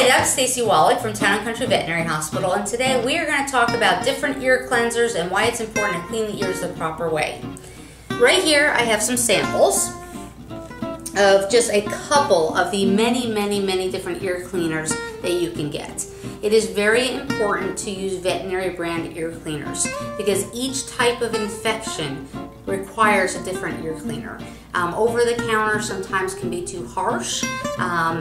Hi, I'm Stacey Wallach from Town & Country Veterinary Hospital, and today we are going to talk about different ear cleansers and why it's important to clean the ears the proper way. Right here I have some samples of just a couple of the many different ear cleaners that you can get. It is very important to use veterinary brand ear cleaners because each type of infection requires a different ear cleaner. Over the counter sometimes can be too harsh.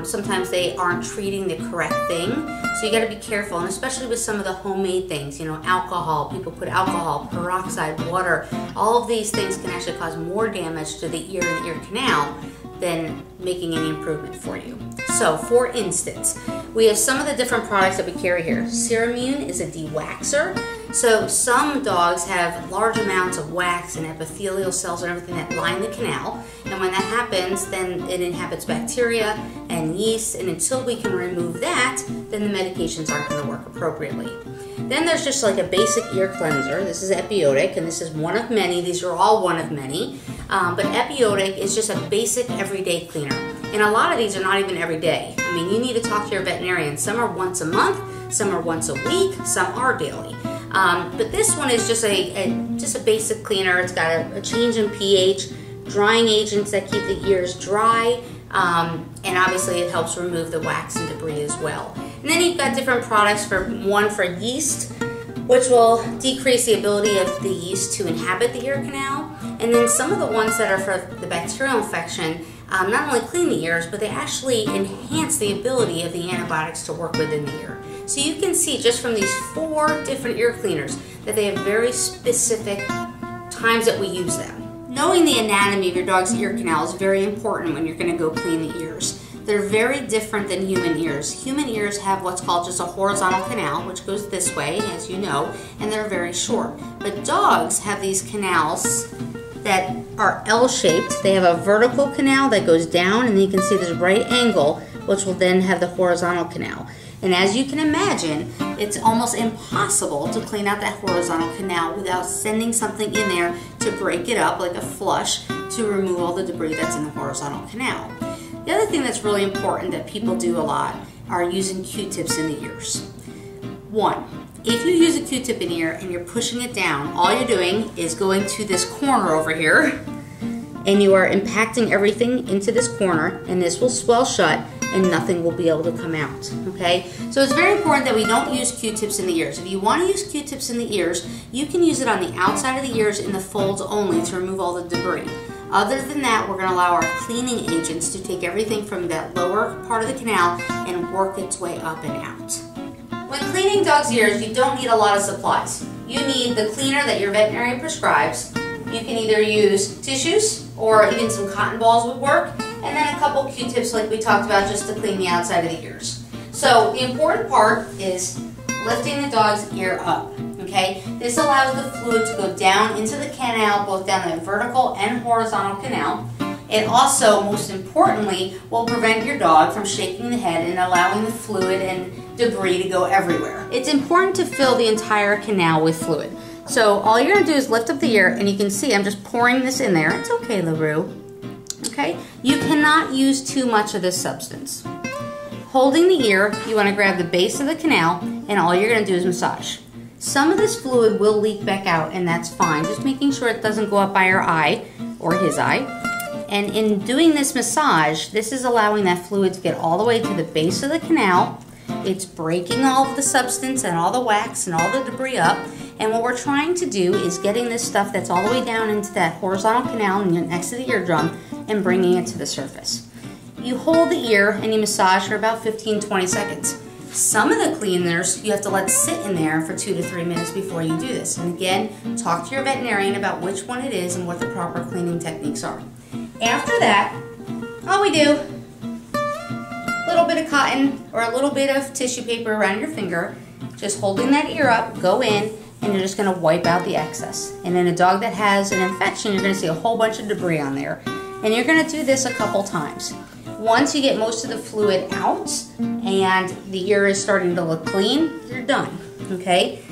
Sometimes they aren't treating the correct thing. So you got to be careful, and especially with some of the homemade things, you know, alcohol. People put alcohol, peroxide, water. All of these things can actually cause more damage to the ear and ear canal than making any improvement for you. So, for instance, we have some of the different products that we carry here. Ceramune is a dewaxer. So some dogs have large amounts of wax and epithelial cells and everything that line the canal. And when that happens, then it inhabits bacteria and yeast. And until we can remove that, then the medications aren't going to work appropriately. Then there's just like a basic ear cleanser. This is Epiotic, and this is one of many. These are all one of many. But Epiotic is just a basic everyday cleaner. And a lot of these are not even every day. I mean, you need to talk to your veterinarian. Some are once a month, some are once a week, some are daily. But this one is just a basic cleaner. It's got a change in pH, drying agents that keep the ears dry, and obviously it helps remove the wax and debris as well. And then you've got different products one for yeast, which will decrease the ability of the yeast to inhabit the ear canal. And then some of the ones that are for the bacterial infection not only clean the ears, but they actually enhance the ability of the antibiotics to work within the ear. So you can see just from these 4 different ear cleaners that they have very specific times that we use them. Knowing the anatomy of your dog's ear canal is very important when you're going to go clean the ears. They're very different than human ears. Human ears have what's called just a horizontal canal, which goes this way, as you know, and they're very short. But dogs have these canals that are L-shaped. They have a vertical canal that goes down, and then you can see this right angle, which will then have the horizontal canal. And as you can imagine, it's almost impossible to clean out that horizontal canal without sending something in there to break it up, like a flush, to remove all the debris that's in the horizontal canal. The other thing that's really important that people do a lot are using Q-tips in the ears. One, if you use a Q-tip in the ear and you're pushing it down, all you're doing is going to this corner over here, and you are impacting everything into this corner, and this will swell shut and nothing will be able to come out, okay? So it's very important that we don't use Q-tips in the ears. If you want to use Q-tips in the ears, you can use it on the outside of the ears in the folds only to remove all the debris. Other than that, we're going to allow our cleaning agents to take everything from that lower part of the canal and work its way up and out. When cleaning dogs' ears, you don't need a lot of supplies. You need the cleaner that your veterinarian prescribes. You can either use tissues or even some cotton balls would work, and then a couple Q-tips like we talked about just to clean the outside of the ears. So the important part is lifting the dog's ear up, okay? This allows the fluid to go down into the canal, both down the vertical and horizontal canal. It also, most importantly, will prevent your dog from shaking the head and allowing the fluid and debris to go everywhere. It's important to fill the entire canal with fluid. So all you're going to do is lift up the ear, and you can see I'm just pouring this in there. It's okay, LaRue. Okay? You cannot use too much of this substance. Holding the ear, you want to grab the base of the canal, and all you're going to do is massage. Some of this fluid will leak back out, and that's fine. Just making sure it doesn't go up by your eye or his eye. And in doing this massage, this is allowing that fluid to get all the way to the base of the canal. It's breaking all of the substance and all the wax and all the debris up. And what we're trying to do is getting this stuff that's all the way down into that horizontal canal next to the eardrum and bringing it to the surface. You hold the ear and you massage for about 15-20 seconds. Some of the cleaners you have to let sit in there for 2 to 3 minutes before you do this. And again, talk to your veterinarian about which one it is and what the proper cleaning techniques are. After that, all we do, a little bit of cotton or a little bit of tissue paper around your finger, just holding that ear up, go in, and you're just going to wipe out the excess. And in a dog that has an infection, you're going to see a whole bunch of debris on there. And you're going to do this a couple times. Once you get most of the fluid out and the ear is starting to look clean, you're done, okay?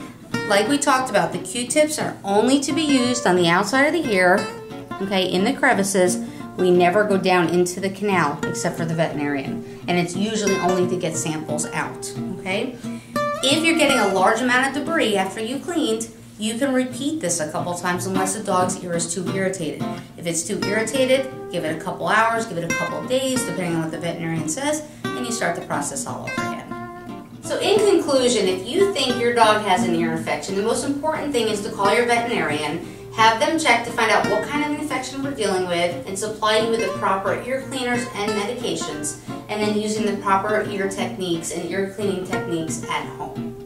Like we talked about, the Q-tips are only to be used on the outside of the ear, okay, in the crevices, we never go down into the canal except for the veterinarian, and it's usually only to get samples out, okay? If you're getting a large amount of debris after you cleaned, you can repeat this a couple times unless the dog's ear is too irritated. If it's too irritated, give it a couple hours, give it a couple days, depending on what the veterinarian says, and you start the process all over again. So in conclusion, if you think your dog has an ear infection, the most important thing is to call your veterinarian, have them check to find out what kind of infection we're dealing with, and supply you with the proper ear cleaners and medications, and then using the proper ear techniques and ear cleaning techniques at home.